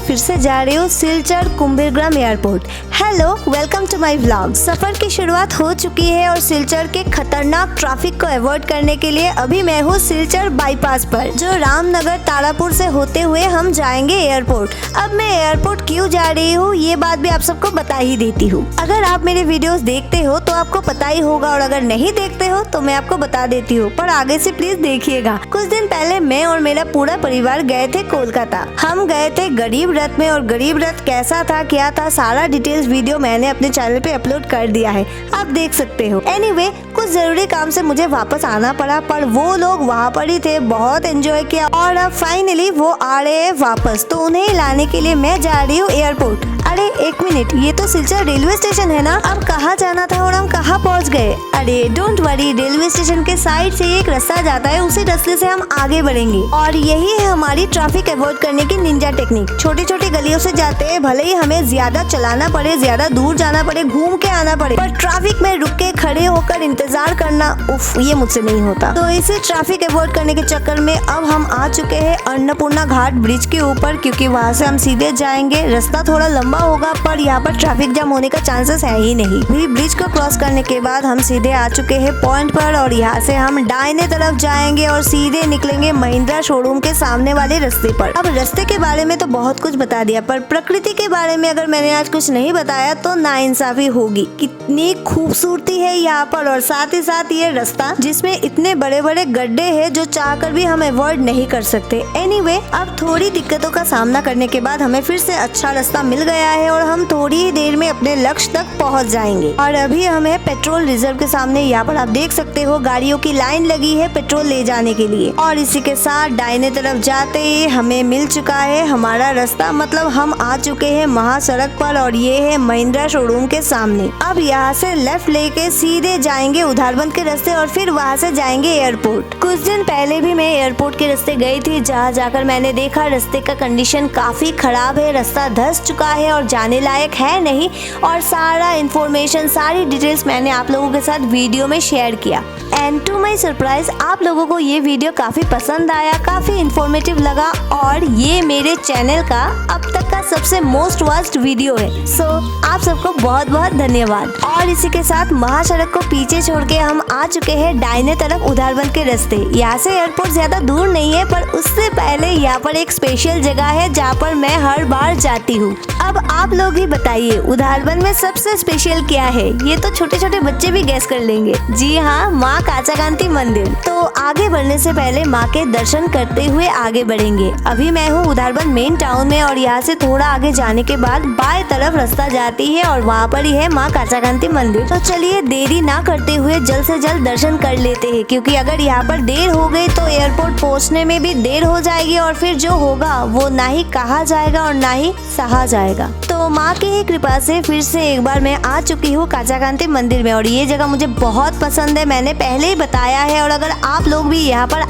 फिर से जा रही हूँ Silchar Kumbhirgram airport. Hello, welcome to my vlog. सफर की शुरुआत हो चुकी है और सिलचर के खतरनाक ट्रैफिक को अवॉइड करने के लिए अभी मैं हूँ सिलचर बाईपास पर, जो रामनगर तारापुर से होते हुए हम जाएंगे एयरपोर्ट। अब मैं एयरपोर्ट क्यों जा रही हूँ ये बात भी आप सबको बता ही देती हूँ। अगर आप मेरे वीडियोस देखते हो तो आपको पता ही होगा, और अगर नहीं देखते हो तो मैं आपको बता देती हूँ, पर आगे से प्लीज देखिएगा। कुछ दिन पहले मैं और मेरा पूरा परिवार गए थे कोलकाता। हम गए थे गरीब रथ में, और गरीब रथ कैसा था क्या था सारा डिटेल्स वीडियो मैंने अपने चैनल पे अपलोड कर दिया है, आप देख सकते हो। एनीवे, कुछ जरूरी काम से मुझे वापस आना पड़ा, पर वो लोग वहाँ पर ही थे, बहुत एंजॉय किया और अब फाइनली वो आ रहे हैं वापस, तो उन्हें लाने के लिए मैं जा रही हूँ एयरपोर्ट। अरे एक मिनट, ये तो सिलचर रेलवे स्टेशन है ना। अब कहाँ जाना था और हम कहाँ पहुँच गए? अरे डोंट वरी, रेलवे स्टेशन के साइड से एक रास्ता जाता है, उसी रास्ते से हम आगे बढ़ेंगे। और यही है हमारी ट्रैफिक अवॉइड करने की निंजा टेक्निक। छोटी छोटी गलियों से जाते हैं, भले ही हमें ज्यादा चलाना पड़े, ज्यादा दूर जाना पड़े, घूम के आना पड़े, पर ट्रैफिक में रुक के खड़े होकर इंतजार करना, उफ, ये मुझसे नहीं होता। तो इसी ट्रैफिक अवॉइड करने के चक्कर में अब हम आ चुके हैं अन्नपूर्णा घाट ब्रिज के ऊपर, क्योंकि वहाँ से हम सीधे जाएंगे। रास्ता थोड़ा लंबा होगा, पर यहाँ पर ट्रैफिक जाम होने का चांसेस है ही नहीं। भी ब्रिज को क्रॉस करने के बाद हम सीधे आ चुके हैं पॉइंट पर, और यहाँ से हम दाहिने तरफ जाएंगे और सीधे निकलेंगे महिंद्रा शोरूम के सामने वाले रास्ते पर। अब रास्ते के बारे में तो बहुत कुछ बता दिया, पर प्रकृति के बारे में अगर मैंने आज कुछ नहीं बताया तो नाइंसाफी होगी। कितनी खूबसूरती है यहाँ पर, और साथ ही साथ ये रास्ता जिसमें इतने बड़े बड़े गड्ढे हैं जो चाहकर भी हम अवॉइड नहीं कर सकते। एनीवे, अब थोड़ी दिक्कतों का सामना करने के बाद हमें फिर से अच्छा रास्ता मिल गया है और हम थोड़ी ही देर में अपने लक्ष्य तक पहुंच जाएंगे। और अभी हमें पेट्रोल रिजर्व के सामने, यहाँ पर आप देख सकते हो गाड़ियों की लाइन लगी है पेट्रोल ले जाने के लिए। और इसी के साथ दाहिने तरफ जाते ही हमें मिल चुका है हमारा रास्ता, मतलब हम आ चुके हैं महासड़क पर, और ये है महिंद्रा शोरूम के सामने। अब यहाँ से लेफ्ट लेके सीधे जाएंगे उधारबंद के रास्ते, और फिर वहाँ से जाएंगे एयरपोर्ट। कुछ दिन पहले भी मैं एयरपोर्ट के रास्ते गई थी, जहाँ जाकर मैंने देखा रास्ते का कंडीशन काफी खराब है, रास्ता धंस चुका है और जाने लायक है नहीं, और सारा इन्फॉर्मेशन, सारी डिटेल्स मैंने आप लोगों के साथ वीडियो में शेयर किया। एंड टू माई सरप्राइज, आप लोगों को ये वीडियो काफी पसंद आया, काफी इंफॉर्मेटिव लगा, और ये मेरे चैनल का अब तक का सबसे मोस्ट वॉच्ड वीडियो है। सो आप सबको बहुत बहुत धन्यवाद। और इसी के साथ महासड़क को पीछे छोड़ के हम आ चुके हैं दाहिने तरफ उधारबंद के रास्ते। यहाँ से एयरपोर्ट ज्यादा दूर नहीं है, पर उससे पहले यहाँ पर एक स्पेशल जगह है जहाँ पर मैं हर बार जाती हूँ। अब आप लोग ही बताइए उधारबंद में सबसे स्पेशल क्या है? ये तो छोटे छोटे बच्चे भी गैस कर लेंगे। जी हाँ, माँ काचाकांति मंदिर। तो आगे बढ़ने से पहले माँ के दर्शन करते हुए आगे बढ़ेंगे। अभी मैं हूँ उधारबंद मेन टाउन में, और यहाँ से थोड़ा आगे जाने के बाद बाएं तरफ रास्ता जाती है और वहाँ पर ही है माँ काचाकांति मंदिर। तो चलिए देरी ना करते हुए जल्द से जल्द दर्शन कर लेते हैं, क्योंकि अगर यहाँ पर देर हो गई तो एयरपोर्ट पहुँचने में भी देर हो जाएगी, और फिर जो होगा वो ना ही कहा जाएगा और ना ही सहा जाएगा। तो माँ की ही कृपा से फिर से एक बार मैं आ चुकी हूँ काचाकांति मंदिर में, और ये जगह मुझे बहुत पसंद है, मैंने पहले ही बताया है। और अगर आप लोग भी यहाँ पर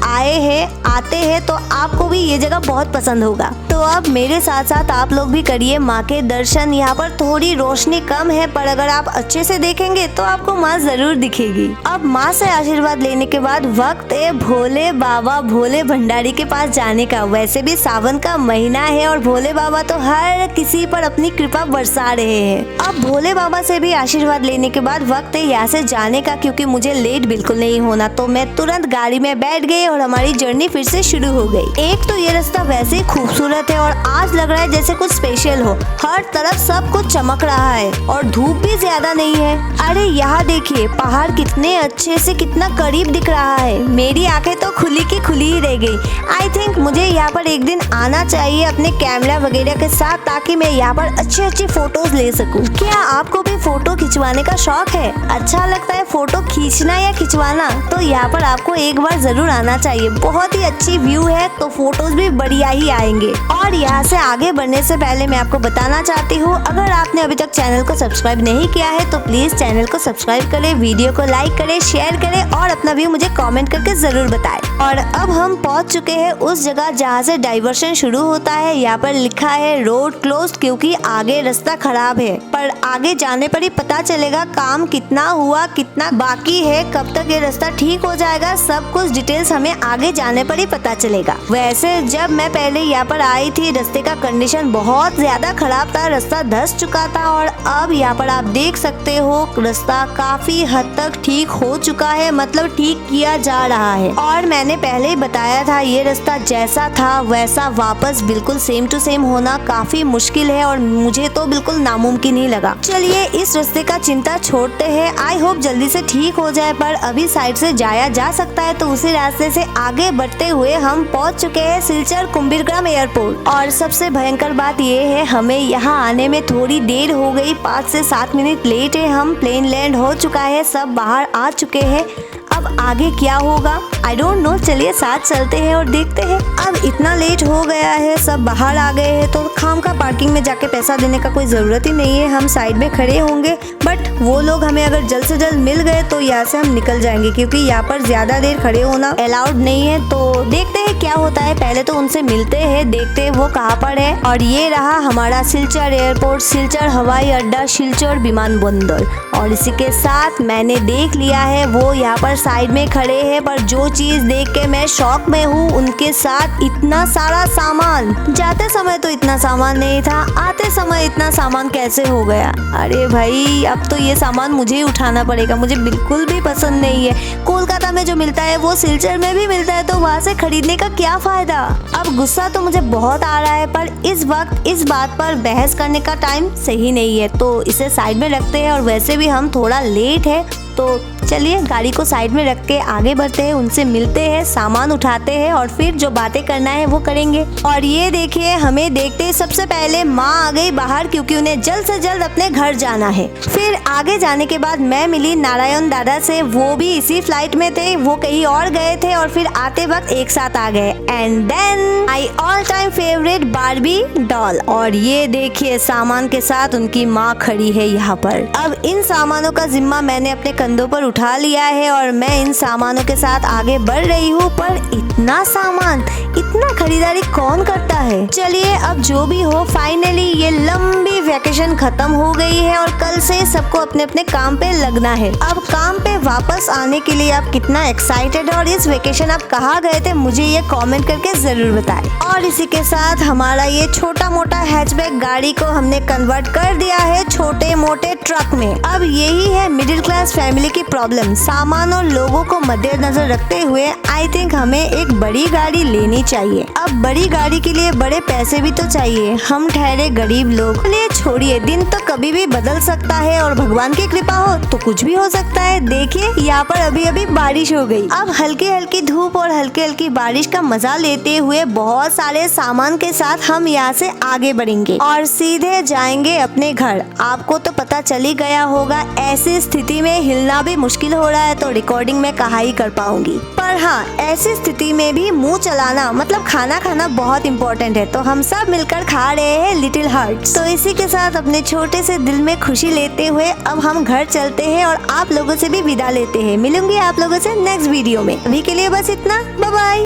आते हैं तो आपको भी ये जगह बहुत पसंद होगा। तो अब मेरे साथ साथ आप लोग भी करिए माँ के दर्शन। यहाँ पर थोड़ी रोशनी कम है, पर अगर आप अच्छे से देखेंगे तो आपको माँ जरूर दिखेगी। अब माँ से आशीर्वाद लेने के बाद वक्त है भोले बाबा, भोले भंडारी के पास जाने का। वैसे भी सावन का महीना है और भोले बाबा तो हर किसी पर अपनी कृपा बरसा रहे हैं। अब भोले बाबा से भी आशीर्वाद लेने के बाद वक्त है यहाँ से जाने का, क्योंकि मुझे लेट बिल्कुल नहीं होना। तो मैं तुरंत गाड़ी में बैठ गई और हमारी जर्नी फिर से शुरू हो गई। एक तो ये रास्ता वैसे ही खूबसूरत है, और आज लग रहा है जैसे कुछ स्पेशल हो। हर तरफ सब कुछ चमक रहा है और धूप भी ज्यादा नहीं है। अरे यहाँ देखिए, पहाड़ कितने अच्छे से, कितना करीब दिख रहा है। मेरी आंखें तो खुली की खुली ही रह गई। आई थिंक मुझे यहाँ पर एक दिन आना चाहिए अपने कैमरा वगैरह के साथ, ताकि मैं यहाँ पर अच्छे अच्छे फोटोज ले सकूं। क्या आपको भी फोटो खिंचवाने का शौक है? अच्छा लगता है फोटो खींचना या खिंचवाना? तो यहाँ पर आपको एक बार जरूर आना चाहिए। बहुत ही अच्छी व्यू है, तो फोटोज भी बढ़िया ही आएंगे। और यहाँ से आगे बढ़ने से पहले मैं आपको बताना चाहती हूँ, अगर आपने अभी तक चैनल को सब्सक्राइब नहीं किया है तो प्लीज चैनल को सब्सक्राइब करें, वीडियो को लाइक करें, शेयर करें, और अपना व्यू मुझे कमेंट करके जरूर बताएं। और अब हम पहुँच चुके हैं उस जगह जहाँ से डाइवर्शन शुरू होता है। यहाँ पर लिखा है रोड क्लोज्ड, क्योंकि आगे रास्ता खराब है। पर आगे जाने पर ही पता चलेगा काम कितना हुआ, कितना बाकी है, कब तक ये रास्ता ठीक हो जाएगा। सब कुछ डिटेल्स हमें आगे जाने पर ही पता चलेगा। वैसे जब मैं पहले यहाँ पर आई आई थी रास्ते का कंडीशन बहुत ज्यादा खराब था, रास्ता धंस चुका था और अब यहाँ पर आप देख सकते हो रास्ता काफी हद तक ठीक हो चुका है, मतलब ठीक किया जा रहा है। और मैंने पहले ही बताया था ये रास्ता जैसा था वैसा वापस बिल्कुल सेम टू सेम होना काफी मुश्किल है और मुझे तो बिल्कुल नामुमकिन ही लगा। चलिए इस रास्ते का चिंता छोड़ते हैं, आई होप जल्दी से ठीक हो जाए, पर अभी साइड से जाया जा सकता है तो उसी रास्ते से आगे बढ़ते हुए हम पहुंच चुके हैं सिलचर कुंभीरग्राम एयरपोर्ट। और सबसे भयंकर बात ये है हमें यहाँ आने में थोड़ी देर हो गई, 5 से 7 मिनट लेट है हम। प्लेन लैंड हो चुका है, सब बाहर आ चुके हैं, अब आगे क्या होगा आई डोंट नो। चलिए साथ चलते हैं और देखते हैं। अब इतना लेट हो गया है, सब बाहर आ गए हैं तो खाम का पार्किंग में जाके पैसा देने का कोई जरूरत ही नहीं है, हम साइड में खड़े होंगे। बट वो लोग हमें अगर जल्द से जल्द मिल गए तो यहाँ से हम निकल जाएंगे, क्योंकि यहाँ पर ज्यादा देर खड़े होना अलाउड नहीं है। तो देखते हैं क्या होता है, पहले तो उनसे मिलते हैं, देखते हैं वो कहाँ पर है। और ये रहा हमारा सिलचर एयरपोर्ट, सिलचर हवाई अड्डा, सिलचर विमानबंदर। और इसी के साथ मैंने देख लिया है वो यहाँ पर साइड में खड़े हैं, पर जो चीज देख के मैं शॉक में हूँ, उनके साथ इतना सारा सामान। जाते समय तो इतना सामान नहीं था, आते समय इतना सामान कैसे हो गया। अरे भाई अब तो ये सामान मुझे ही उठाना पड़ेगा, मुझे बिल्कुल भी पसंद नहीं है। कोलकाता में जो मिलता है वो सिलचर में भी मिलता है, तो वहाँ से खरीदने का क्या फायदा। अब गुस्सा तो मुझे बहुत आ रहा है, पर इस वक्त इस बात पर बहस करने का टाइम सही नहीं है, तो इसे साइड में रखते हैं। और वैसे भी हम थोड़ा लेट है, तो चलिए गाड़ी को साइड में रख के आगे बढ़ते हैं, उनसे मिलते हैं, सामान उठाते हैं और फिर जो बातें करना है वो करेंगे। और ये देखिए हमें देखते सबसे पहले माँ आ गई बाहर, क्योंकि उन्हें जल्द से जल्द अपने घर जाना है। फिर आगे जाने के बाद मैं मिली नारायण दादा से, वो भी इसी फ्लाइट में थे, वो कहीं और गए थे और फिर आते वक्त एक साथ आ गए। And then my all time favourite Barbie doll. और ये देखिए सामान के साथ उनकी माँ खड़ी है यहाँ पर। अब इन सामानों का जिम्मा मैंने अपने कंधों पर उठा लिया है और मैं इन सामानों के साथ आगे बढ़ रही हूँ, पर इतना सामान, इतना खरीदारी कौन करता है। चलिए अब जो भी हो, फाइनली ये लंबी वैकेशन खत्म हो गई है और कल से सबको अपने अपने काम पे लगना है। अब काम पे वापस आने के लिए आप कितना एक्साइटेड है और इस वैकेशन आप कहाँ गए थे मुझे ये कमेंट करके जरूर बताएं। और इसी के साथ हमारा ये छोटा मोटा हैचबैक गाड़ी को हमने कन्वर्ट कर दिया है छोटे मोटे ट्रक में। अब यही है मिडिल क्लास फैमिली की प्रॉब्लम, सामान और लोगों को मद्देनजर रखते हुए आई थिंक हमें एक बड़ी गाड़ी लेनी चाहिए। अब बड़ी गाड़ी के लिए बड़े पैसे भी तो चाहिए, हम ठहरे गरीब लोग। चलिए छोड़िए, दिन तो कभी भी बदल सकता है और भगवान की कृपा हो तो कुछ भी हो सकता है। देखिए यहाँ पर अभी अभी बारिश हो गई, अब हल्की हल्की धूप और हल्की हल्की बारिश का मजा लेते हुए बहुत सारे सामान के साथ हम यहाँ से आगे बढ़ेंगे और सीधे जाएंगे अपने घर। आपको तो पता चल ही गया होगा, ऐसी स्थिति में हिलना भी मुश्किल हो रहा है तो रिकॉर्डिंग में कहाँ ही कर पाऊंगी। पर हाँ, ऐसी स्थिति में भी मुंह चलाना मतलब खाना खाना बहुत इम्पोर्टेंट है, तो हम सब मिलकर खा रहे हैं लिटिल हार्ट्स। तो इसी के साथ अपने छोटे से दिल में खुशी लेते हुए अब हम घर चलते हैं और आप लोगों से भी विदा लेते हैं। मिलूंगी आप लोगों से नेक्स्ट वीडियो में, अभी के लिए बस इतना, बाय बाय।